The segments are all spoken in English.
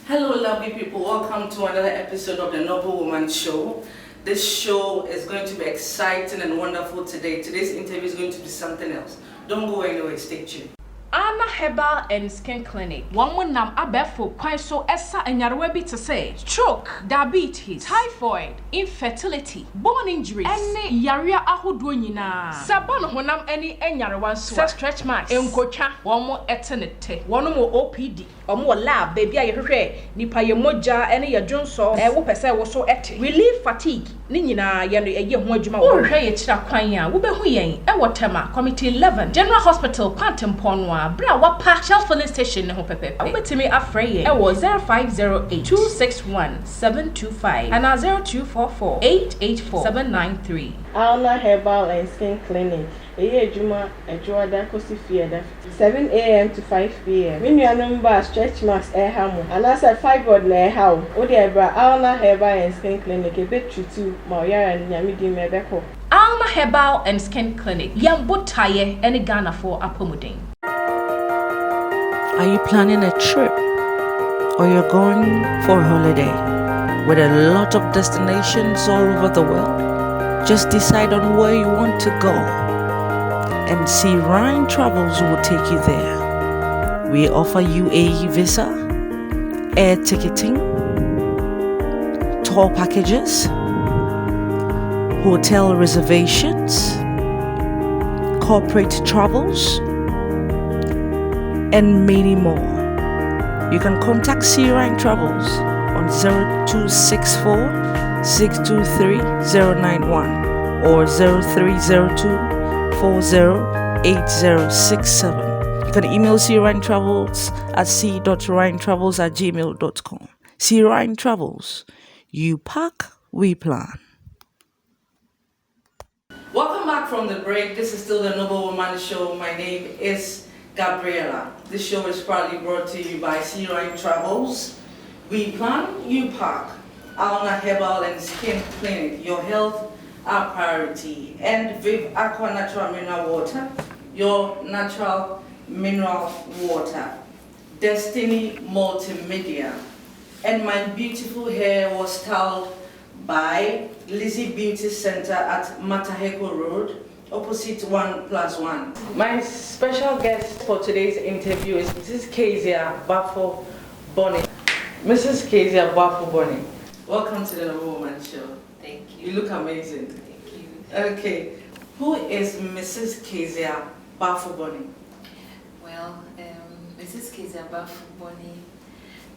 Hello, lovely people. Welcome to another episode of the Noble Woman Show. This show is going to be exciting and wonderful today. Today's interview is going to be something else. Don't go anywhere. Stay tuned. Anna Herbal and Skin Clinic. One more nam abefo kwan so esa enyarewa bi to say stroke, diabetes, typhoid, infertility, bone injuries, any yaria ahodo nyina. Sabon honam any enyarewa so stretch marks, enkotwa, one more eternity, one more OPD, omo lab baby ayehwehwe nipa ye moja any ye dwonso wo pese wo so ete. Relieve fatigue. Ni nyina ye no eye ho adwuma wo hwehwe ye kira kwan a wo behu yen e wotema committee 11 General Hospital Kwantempon Bra wapa Shell filling station ne ho pepepe. Obetimi afrey e wo 0508 261 725 and 0244 884 793. Airline Herbal and Skin Clinic. Ejuma ejuada kosi fieda 7 a.m. to 5 p.m. When your number stretch marks hamu and I said fibroid na how odi ebra Airline Herbal and Skin Clinic e betrutu ma oyara nyamidi mebeko. Airline Herbal and Skin Clinic yambo taye any Ghana for apomudin. Are you planning a trip or you're going for a holiday with a lot of destinations all over the world? Just decide on where you want to go and see Ryan Travels will take you there. We offer UAE visa, air ticketing, tour packages, hotel reservations, corporate travels, and many more. You can contact Ryan Travels on 0264 623 091 or 0302 408067. You can email Ryan Travels at c.ryantravels@gmail.com. Ryan Travels. You pack, we plan. Welcome back from the break. This is still the Noble Woman Show. My name is Gabriela. This show is proudly brought to you by Ryan Travels. We plan, you park. Airline Herbal and Skin Clinic. Your health, our priority. And Viv Aqua Natural Mineral Water. Your natural mineral water. Destiny Multimedia. And my beautiful hair was styled by Lizzie Beauty Center at Mataheko Road, opposite 1+1. My special guest for today's interview is Mrs. Kezia Bonney. Mrs. Kezia Bonney, welcome to the Woman Show. Thank you. You look amazing. Thank you. Okay, who is Mrs. Kezia Bonney? Well, Mrs. Kezia Bonney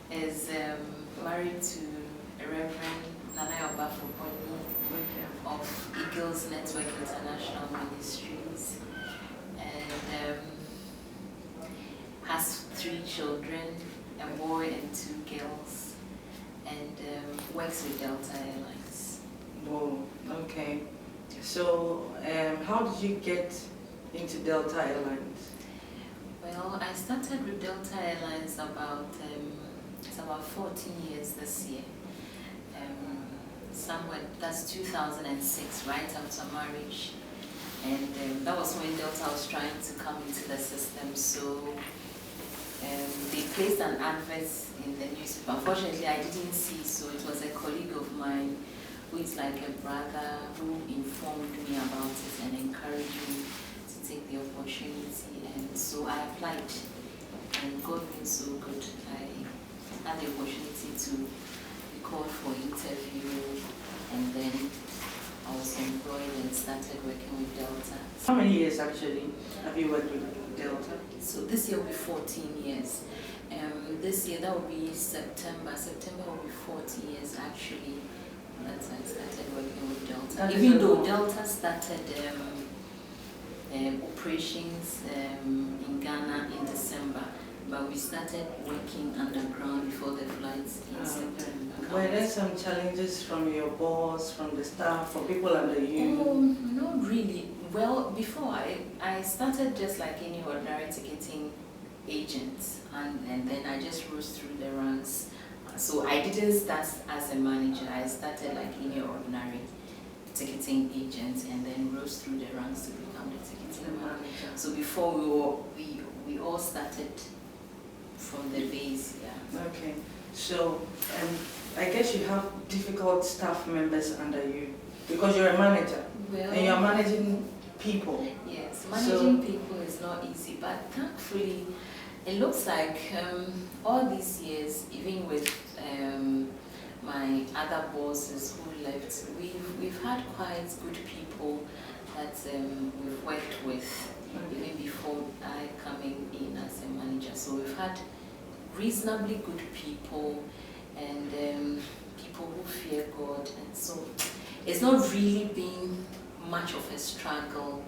is married to Reverend Nana Bonney of Eagles Network International Ministries, and has 3 children, a boy and 2 girls, and works with Delta Airlines. Whoa, okay. So, how did you get into Delta Airlines? Well, I started with Delta Airlines it's about 14 years this year. Somewhere, that's 2006, right after marriage, and that was when Delta was trying to come into the system. So they placed an advert in the newspaper. Unfortunately, I didn't see, so it was a colleague of mine who is like a brother who informed me about it and encouraged me to take the opportunity. And so I applied, and God being so good, I had the opportunity to called for interview, and then I was employed and started working with Delta. How many years actually have you worked with Delta? So this year will be 14 years. This year, that will be September. September will be 40 years actually. That's when I started working with Delta. Even though Delta started operations in Ghana in December, but we started working underground before the flights in September. Were there some challenges from your boss, from the staff, from people under you? Not really. Well, before I started just like any ordinary ticketing agent, and then I just rose through the ranks. So I didn't start as a manager. I started like any ordinary ticketing agent, and then rose through the ranks to become the ticketing manager. So before we all started from the base, yeah. Okay. So, I guess you have difficult staff members under you because you're a manager and you're managing people. Yes, managing people is not easy, but thankfully, it looks like all these years, even with my other bosses who left, we've had quite good people that we've worked with even before I coming in as a manager. So we've had reasonably good people and people who fear God, and so it's not really been much of a struggle.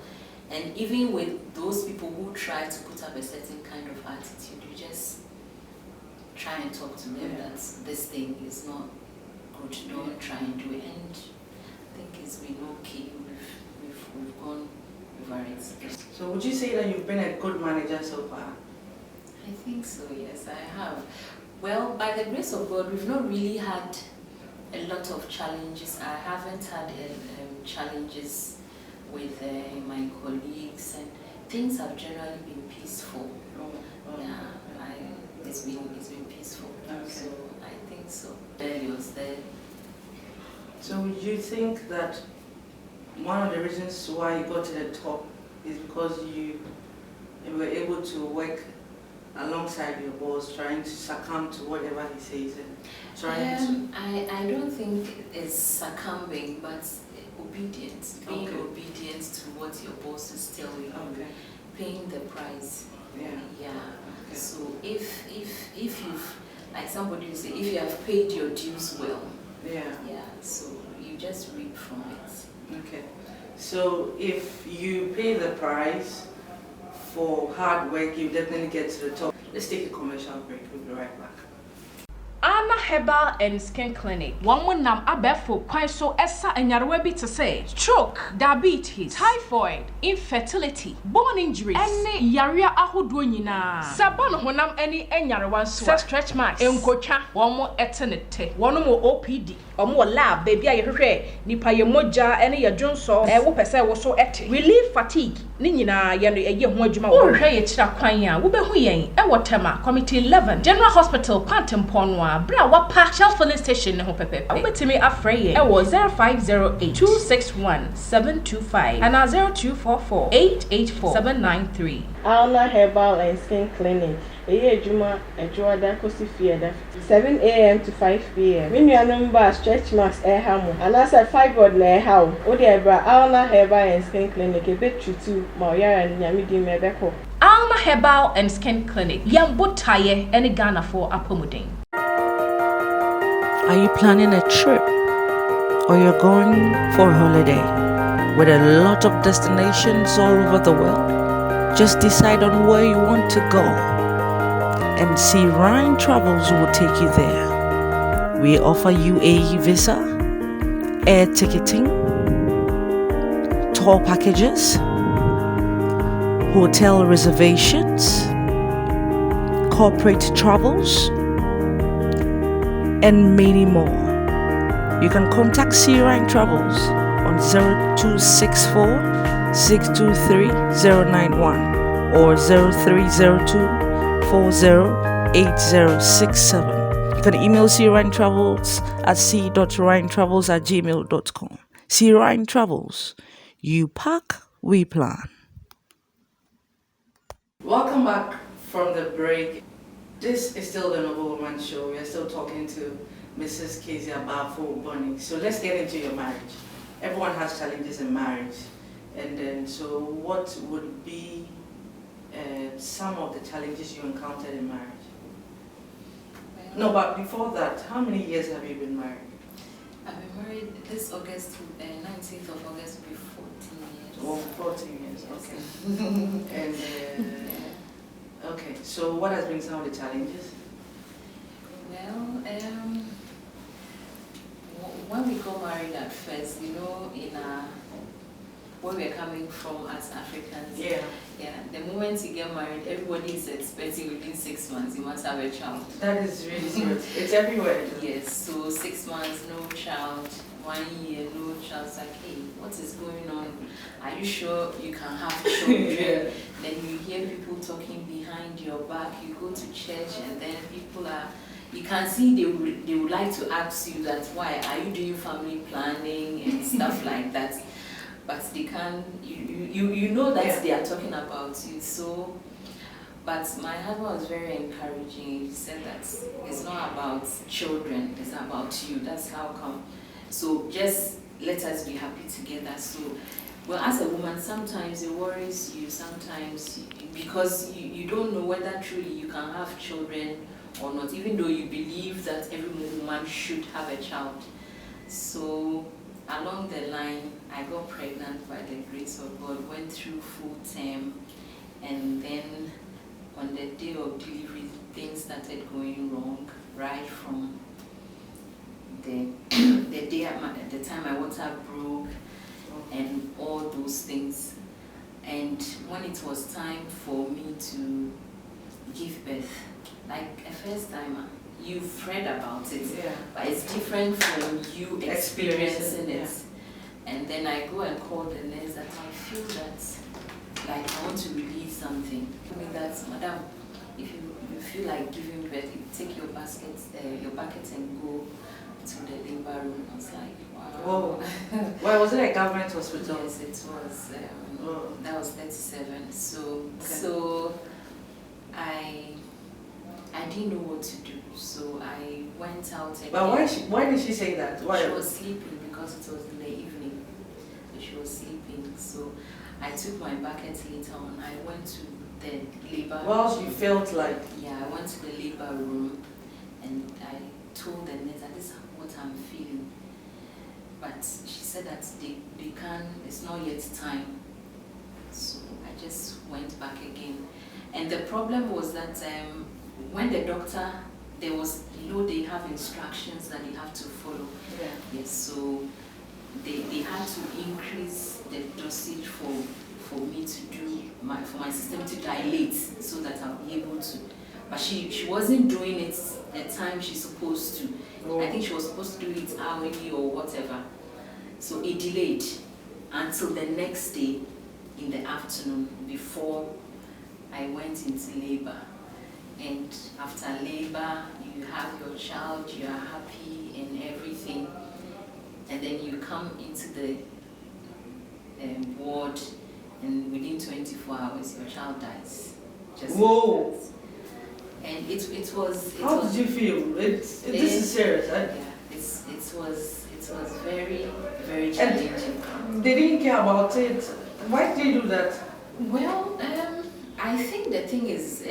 And even with those people who try to put up a certain kind of attitude, you just try and talk to them that this thing is not good, don't try and do it. And I think it's been okay. We've gone over it. So would you say that you've been a good manager so far? I think so, yes, I have. Well, by the grace of God, we've not really had a lot of challenges. I haven't had challenges with my colleagues, and things have generally been peaceful. Yeah, it's been peaceful. Okay. So I think so. There was there. So would you think that one of the reasons why you got to the top is because you were able to work alongside your boss, trying to succumb to whatever he says and trying to... I don't think it's succumbing, but obedience, being obedient to what your boss is telling you, paying the price. Yeah. Yeah. Okay. So if you've, like somebody will say, if you have paid your dues well, so you just reap from it. Okay. So if you pay the price for hard work, you definitely get to the top. Let's take a commercial break. We'll be right back. Anna Herbal and Skin Clinic. One more nam abefo kwan so esa enyarewa bi to say stroke, diabetes, typhoid, infertility, bone injuries, ene yaria ahodo nyina. Sabon honam eni enyarewa so stretch marks, enkotwa, womo etenete, wono mo OPD, omo lab baby a yehwehwe nipa ye moja ene ye dwonso wo pese wo so ete. Relieve fatigue, ni nyina ye no eye ho adwuma wo. Hwehwe ye kira kwan a wo behu yen e wotema committee 11 General Hospital Pantemponwa Bra wapa Shell filling station ne ho pepepe. Obetimi afreye e wo 0508 261 725 and 0244 884 793. Airline Herbal and Skin Clinic. Ejuma ejoada kosi fieda 7 a.m. to 5 p.m. Minya number stretch marks hamu. And as a fibroid na how. Odi ebra Airline Herbal and Skin Clinic e betrutu ma oyara nyamidi mebeko. Airline Herbal and Skin Clinic. Yambo taye ene Ghana for apomudin. Are you planning a trip or you're going for a holiday with a lot of destinations all over the world? Just decide on where you want to go and see Ryan Travels will take you there. We offer UAE visa, air ticketing, tour packages, hotel reservations, corporate travels, and many more. You can contact Ryan Travels on 0264 623 091 or 0302 408067. You can email Ryan Travels at c.ryantravels@gmail.com. Ryan Travels. You pack, we plan. Welcome back from the break. This is still the Noble Woman Show. We are still talking to Mrs. Kezia about Bonney. So let's get into your marriage. Everyone has challenges in marriage. And then, so what would be some of the challenges you encountered in marriage? Well, No, but before that, how many years have you been married? I've been married this August, 19th of August, will be 14 years. Oh, 14 years, Yes. okay. And okay, so what has been some of the challenges? Well, when we got married at first, in where we're coming from as Africans, the moment you get married, everybody is expecting within 6 months you must have a child. That is really serious. It's everywhere. Yes, so 6 months, no child. 1 year, no child. It's like, hey, what is going on? Are you sure you can have children? Then you hear people talking behind your back. You go to church and then people are, you can see they would like to ask you that, why are you doing family planning and stuff like that? But they can't, you know that they are talking about you. So, but my husband was very encouraging. He said that it's not about children, it's about you. That's how come. So just let us be happy together. So, well, as a woman, sometimes it worries you, sometimes because you don't know whether truly you can have children or not, even though you believe that every woman should have a child. So along the line, I got pregnant by the grace of God, went through full term, and then on the day of delivery, things started going wrong, right from the day at the time my water broke and all those things. And when it was time for me to give birth, like a first timer, you've read about it, but it's different from you experiencing it. And then I go and call the nurse that I feel that, like, I want to release something. I mean, that's, madam, if you feel like giving birth, you take your bucket and go to the labor room. I was like, wow. Whoa. Well, was it a government hospital? Yes, it was. That was 37. So, okay. So I didn't know what to do. So I went out again. But why did she say that? Why? She was sleeping because it was in the evening. She was sleeping. So I took my bucket later on. I went to the labor room. Well, you felt like... Yeah, I went to the labor room and I told the nurse that this is what I'm feeling. But she said that they can't, it's not yet time. So I just went back again. And the problem was that when the doctor, there was, they have instructions that they have to follow. Yeah. Yes, so they had to increase the dosage for me to do, for my system to dilate so that I'll be able to. But she wasn't doing it the time she's supposed to. Oh. I think she was supposed to do it hourly or whatever. So it delayed until the next day in the afternoon before I went into labor. And after labor, you have your child, you are happy and everything. And then you come into the ward, and within 24 hours, your child dies. Just whoa! Like and it was. How did you feel? This is serious, right? Yeah, it was very, very challenging. And they didn't care about it. Why did you do that? Well, I think the thing is,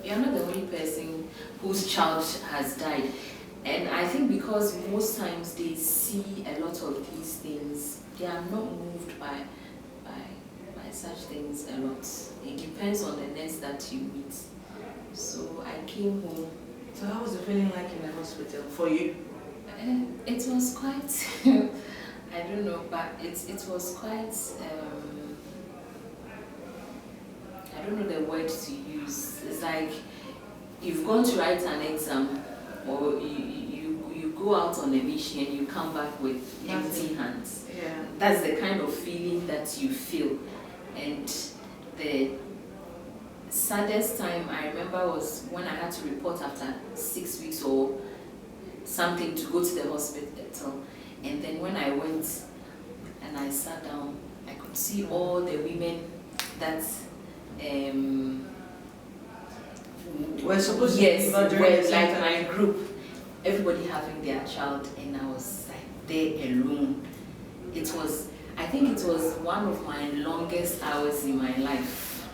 you're not the only person whose child has died. And I think because most times they see a lot of these things, they are not moved by such things a lot. It depends on the nurse that you meet. So I came home. So how was the feeling like in the hospital for you? It was quite, I don't know, but it was quite, I don't know the word to use. It's like you've gone to write an exam, or you go out on a mission and you come back with empty hands. Yeah. That's the kind of feeling that you feel. And the saddest time I remember was when I had to report after 6 weeks or something to go to the hospital. And then when I went and I sat down, I could see all the women that we're supposed yes, to be were like my group, everybody having their child, and I was like there alone. I think it was one of my longest hours in my life.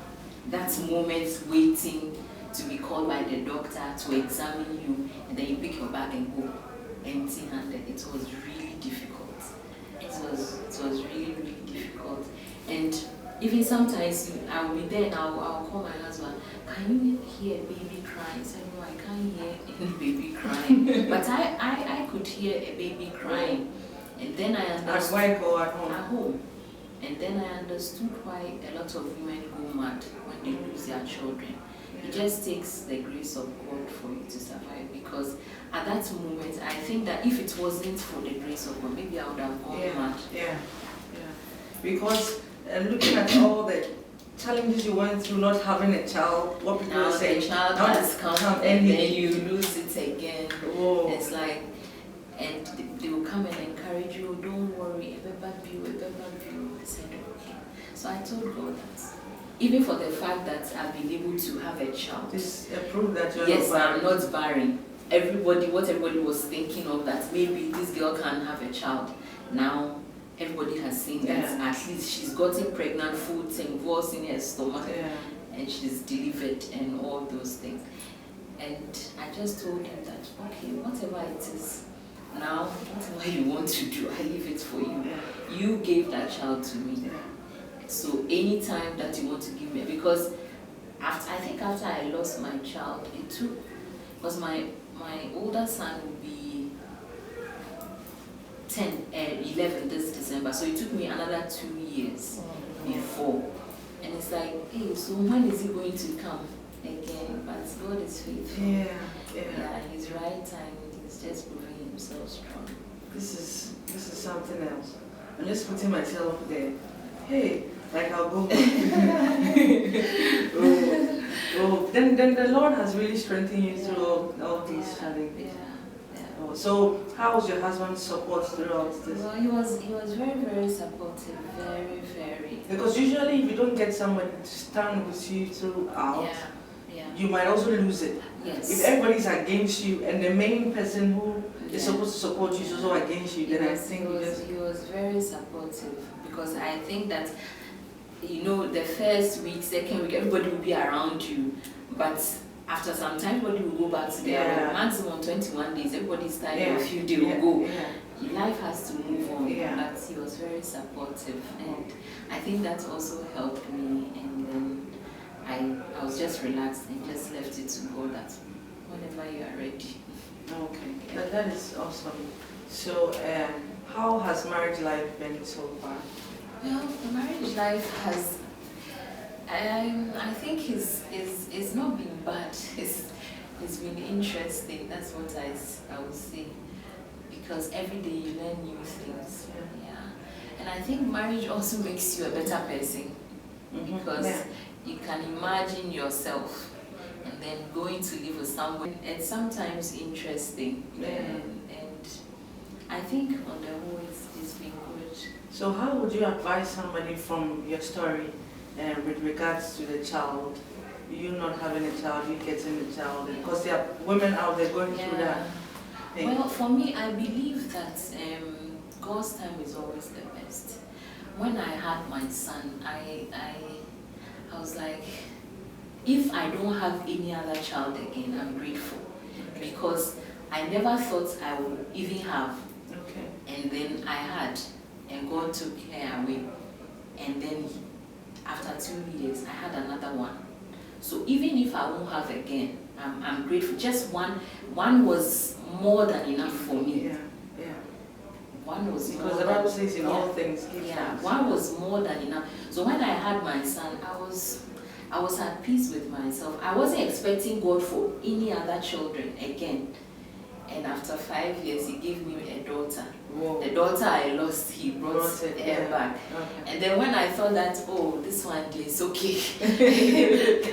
That moment waiting to be called by the doctor to examine you, and then you pick your bag and go empty-handed. It was really difficult. It was really, really difficult. And even sometimes I will be there and I'll call my husband, can you hear a baby crying? I said, no, I can't hear any baby crying. But I could hear a baby crying. And then I understood. At work or at home? At home. And then I understood why a lot of women go mad when they lose their children. It just takes the grace of God for you to survive, because at that moment, I think that if it wasn't for the grace of God, maybe I would have gone mad. Yeah. Because looking at all the challenges you went through not having a child, what people Now are saying, the child has come and then you lose it again. Oh. It's like, and they will come and encourage you, don't worry, I said, okay. So I told God that, even for the fact that I've been able to have a child. This prove that you're yes, not barren. I'm not barren. What everybody was thinking of, that maybe this girl can have a child. Now, everybody has seen that at least she's gotten pregnant, foods and voice in her stomach, and she's delivered and all those things. And I just told him that, okay, whatever it is, now, whatever you want to do, I leave it for you. You gave that child to me. So anytime that you want to give me, because after I lost my child, it took, because my older son would be 11 this December, so it took me another 2 years before. And it's like, hey, so when is he going to come again? But God is faithful. Yeah, his right time, he's just proving himself strong. This is something else. I'm just putting myself there. Hey, like I'll go. Then the Lord has really strengthened you through all these challenges. So how was your husband's support throughout this? Well, he was very, very supportive, very, very. Because usually if you don't get somebody to stand with you throughout, you might also lose it. Yes. If everybody's against you and the main person who is supposed to support you is also against you, then I think he was very supportive, because I think that, you know, the first week, second week, everybody will be around you, but after some time, everybody will go back to their maximum 21 days. Everybody's tired of you, they will go. Life has to move on. But he was very supportive, and I think that also helped me. And then I was just relaxed and just left it to God that whenever you are ready. Okay, that is awesome. So, how has marriage life been so far? Well, the marriage life has. I think it's not been bad. It's been interesting. That's what I would say, because every day you learn new things. And I think marriage also makes you a better person, because you can imagine yourself and then going to live with someone. It's sometimes interesting, and I think on the whole it's been good. So how would you advise somebody from your story with regards to the child? You not having a child, you getting a child, because there are women out there going through that thing. Well, for me, I believe that God's time is always the best. When I had my son, I was like, if I don't have any other child again, I'm grateful, because I never thought I would even have. And then I had, and God took her away. And then after 2 years, I had another one. So even if I won't have again, I'm grateful. Just one was more than enough for me. One was because the Bible says in all things give thanks. One was more than enough. So when I had my son, I was at peace with myself. I wasn't expecting God for any other children again. And after 5 years, he gave me a daughter. Whoa. The daughter I lost, he brought her back. And then when I thought that, oh, this one is okay,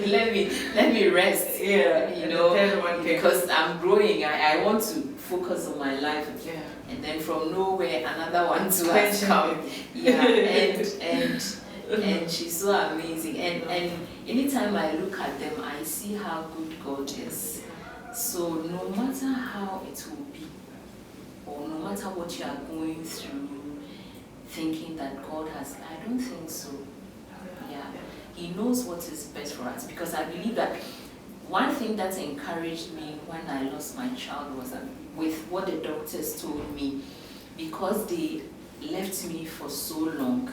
let me rest. You know, because I'm growing. I want to focus on my life. And then from nowhere, another one too has come. And she's so amazing. And anytime I look at them, I see how good God is. So no matter how it will be, or no matter what you are going through, thinking that God has, I don't think so. He knows what is best for us, because I believe that one thing that encouraged me when I lost my child was with what the doctors told me, because they left me for so long,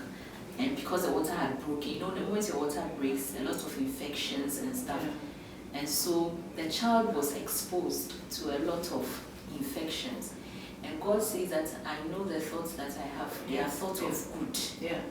and because the water had broken. You know, once your water breaks, a lot of infections and stuff. And so the child was exposed to a lot of infections. And God says that I know the thoughts that I have. They are thoughts of good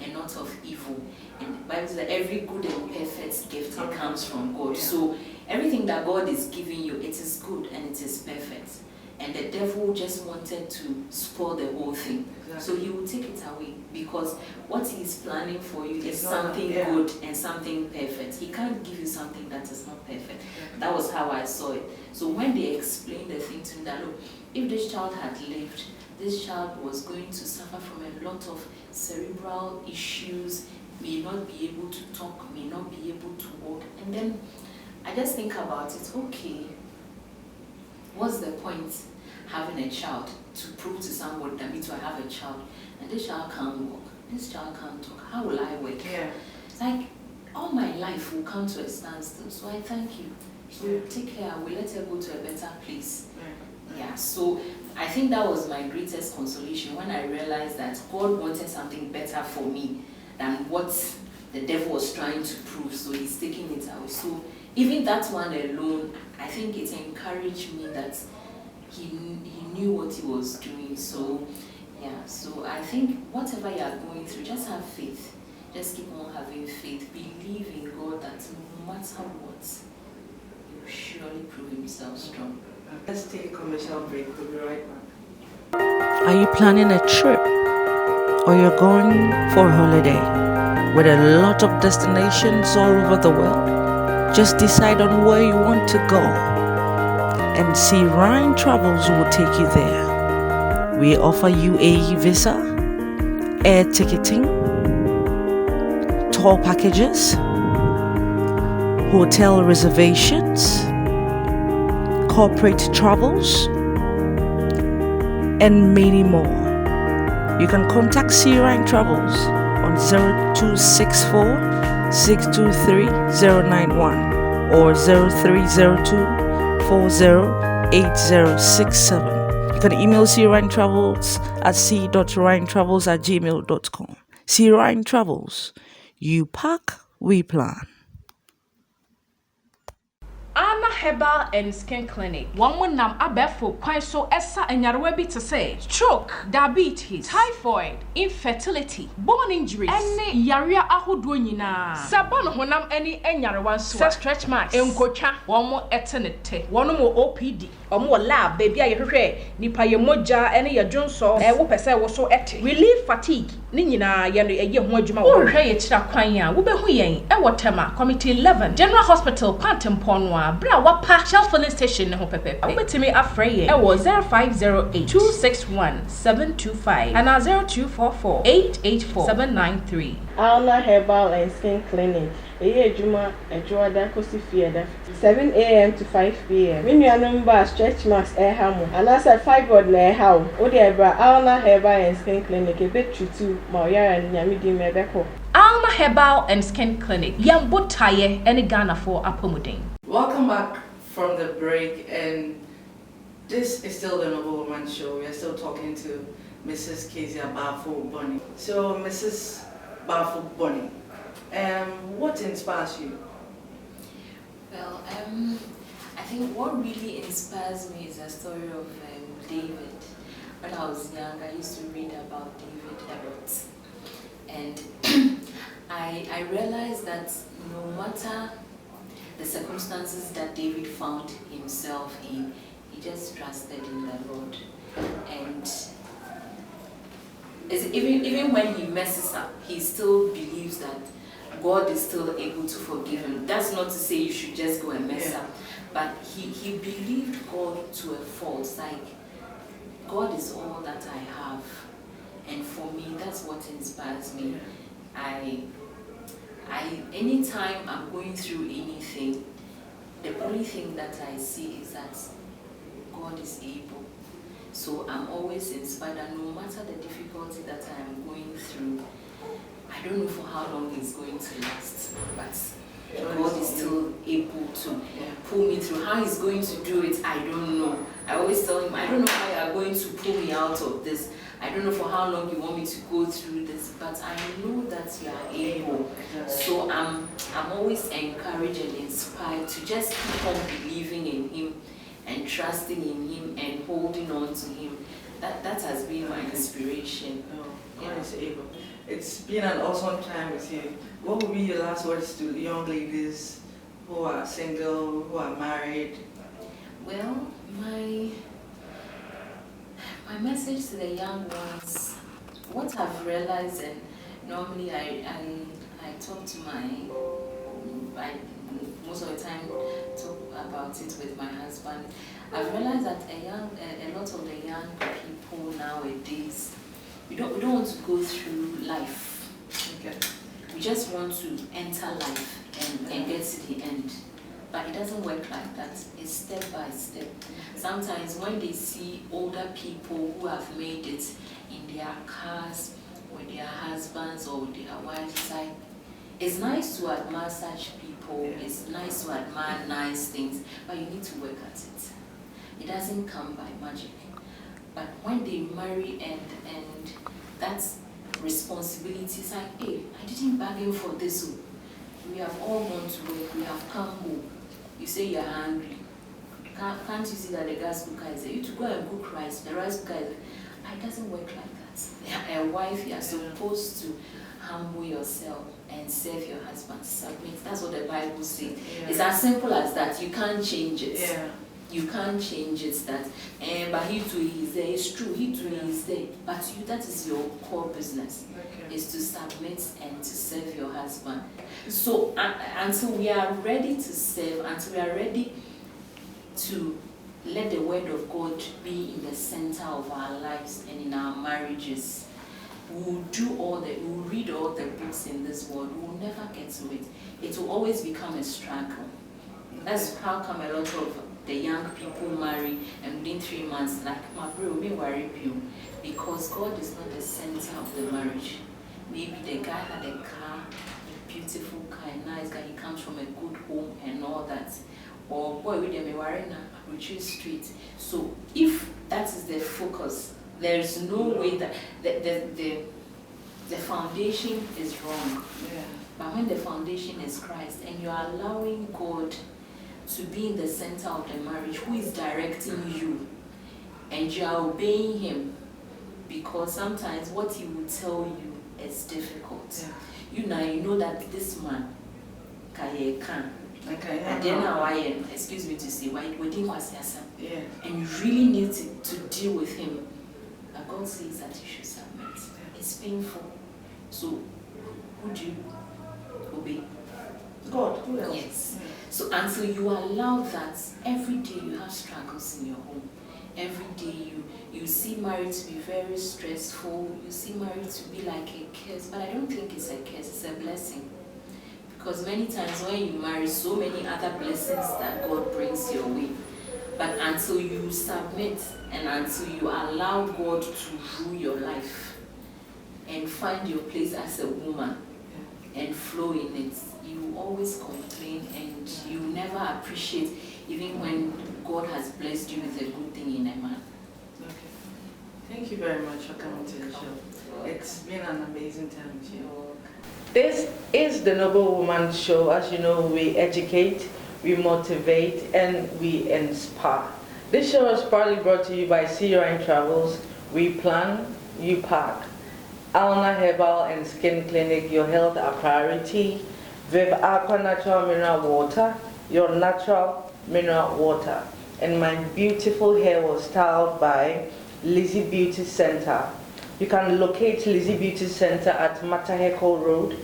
and not of evil. And the Bible says that every good and perfect gift comes from God. So everything that God is giving you, it is good and it is perfect. And the devil just wanted to spoil the whole thing. Exactly. So he will take it away, because what he is planning for you is something good and something perfect. He can't give you something that is not perfect. Yeah. That was how I saw it. So when they explained the thing to me, that look, if this child had lived, this child was going to suffer from a lot of cerebral issues, may not be able to talk, may not be able to walk. And then I just think about it, okay, what's the point having a child to prove to somebody that me too I have a child, and this child can't walk, this child can't talk, how will I work? Yeah. It's like all my life will come to a standstill. So I thank you. So take care, we'll let her go to a better place. Yeah, so I think that was my greatest consolation when I realized that God wanted something better for me than what the devil was trying to prove, so he's taking it away. So even that one alone, I think it encouraged me that he knew what he was doing. So yeah, so I think whatever you are going through, just have faith. Just keep on having faith. Believe in God that no matter what, he will surely prove himself strong. Let's take a commercial break. We'll be right back. Are you planning a trip, or you're going for a holiday with a lot of destinations all over the world? Just decide on where you want to go, and see Ryan Travels will take you there. We offer UAE visa, air ticketing, tour packages, hotel reservations, corporate travels, and many more. You can contact Ryan Travels on 0264 623 091 or 0302408067. You can email Ryan Travels at c.ryantravels@gmail.com. Ryan Travels. You pack, we plan. Anna Herbal and Skin Clinic. One more nam abefo kwan so esa enyarewa bi to say stroke, diabetes, typhoid, infertility, bone injuries, ene yaria ahodo nyina. Sabon honam eni enyarewa so stretch marks, enkotwa, one mo eternity, one mo OPD, omo lab baby ayehwehwe nipa ye moja ene ye dwonso wo pese wo so ete. Relief fatigue ni nyina ye no eye ho adwuma wo. Hwehwe ye kira kwan a wo behu yen e wotema committee 11 General Hospital Pantemponwa bra wapa Shell filling station ne ho pepepe. Obetimi afrey e wo 0508 261 725 and 0244 884 793. Alna Herbal and Skin Clinic. Ejuma ejoada kosi fieda 7 a.m. to 5 p.m. When you number stretch marks hamu and as a fibroid na how o de bra Alna Herbal and Skin Clinic e betrutu ma oyara nyamidi mebeko. Alna Herbal and Skin Clinic yambo taye any Ghana for apomudin. Welcome back from the break, and this is still the Noble Woman Show. We are still talking to Mrs. Kezia Bonney. So, Mrs. Bonney, what inspires you? Well, I think what really inspires me is the story of David. When I was young, I used to read about David a lot, and I realized that no matter the circumstances that David found himself in, he just trusted in the Lord. And even when he messes up, he still believes that God is still able to forgive him. That's not to say you should just go and mess up, but he believed God to a fault. Like, God is all that I have, and for me, that's what inspires me. Anytime I'm going through anything, the only thing that I see is that God is able. So I'm always inspired, and no matter the difficulty that I am going through, I don't know for how long it's going to last, but God is still able to pull me through. How he's going to do it, I don't know. I always tell him, I don't know how you are going to pull me out of this. I don't know for how long you want me to go through this, but I know that you are able. So I'm always encouraged and inspired to just keep on believing in him and trusting in him and holding on to him. That has been my inspiration. God is able. It's been an awesome time with you. What would be your last words to young ladies who are single, who are married? Well, my message to the young ones, what I've realized, and normally I talk to I most of the time talk about it with my husband. I've realized that a lot of the young people nowadays, we don't want to go through life. Okay. We just want to enter life and get to the end. But it doesn't work like that. It's step by step. Sometimes when they see older people who have made it in their cars with their husbands or with their wives, it's nice to admire such people. It's nice to admire nice things, but you need to work at it. It doesn't come by magic. But when they marry and that's responsibility, it's like, hey, I didn't bargain for this. We have all gone to work. We have come home. You say you're hungry. Can't you see that the gas cooker is there? You to go and cook rice. The rice cooker is there. It doesn't work like that. A wife, you are supposed to humble yourself and serve your husband. Submit. That's what the Bible says. Yeah. It's as simple as that. You can't change it. Yeah. You can't change it. That. But he too is there. It's true. He too is there. But that is your core business. Okay. Is to submit and to serve your husband. So until we are ready to serve, until we are ready to let the word of God be in the center of our lives and in our marriages, we'll read all the books in this world. We'll never get to it. It will always become a struggle. That's how come a lot of the young people marry and within 3 months, like my bro, me worry you, because God is not the center of the marriage. Maybe the guy had a car, a beautiful car, a nice guy, he comes from a good home and all that. Or boy, with them, we're in a retreat street. So if that is the focus, there is no way that the foundation is wrong. Yeah. But when the foundation is Christ and you are allowing God to be in the center of the marriage, who is directing you, and you are obeying him, because sometimes what he will tell you is difficult. Yeah. You know that this man can. And then excuse me to say, why yeah. And you really need to deal with him. But God says that you should submit. Yeah. It's painful. So who do you obey? God. Who else? Yes. Yeah. So until you allow that, every day you have struggles in your home. Every day you see marriage to be very stressful. You see marriage to be like a curse. But I don't think it's a curse. It's a blessing. Because many times when you marry, so many other blessings that God brings your way. But until you submit and until you allow God to rule your life and find your place as a woman and flow in it, you always complain and you never appreciate even when God has blessed you with a good thing in a man. Okay. Thank you very much for coming to the show. It's been an amazing time with you. This is the Noble Woman Show. As you know, we educate, we motivate, and we inspire. This show is proudly brought to you by Airline Travels. We plan, you pack. Alna Herbal and Skin Clinic, your health a priority. Viv Aqua Natural Mineral Water, your natural mineral water. And my beautiful hair was styled by Lizzie Beauty Center. You can locate Lizzie Beauty Center at Mataheko Road,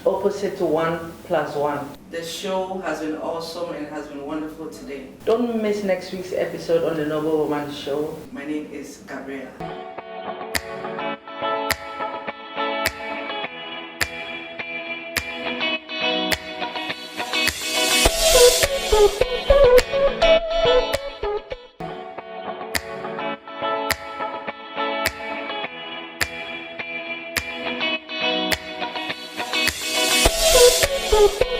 opposite to 1+1. The show has been awesome and has been wonderful today. Don't miss next week's episode on the Noble Woman Show. My name is Gabriela. Boop.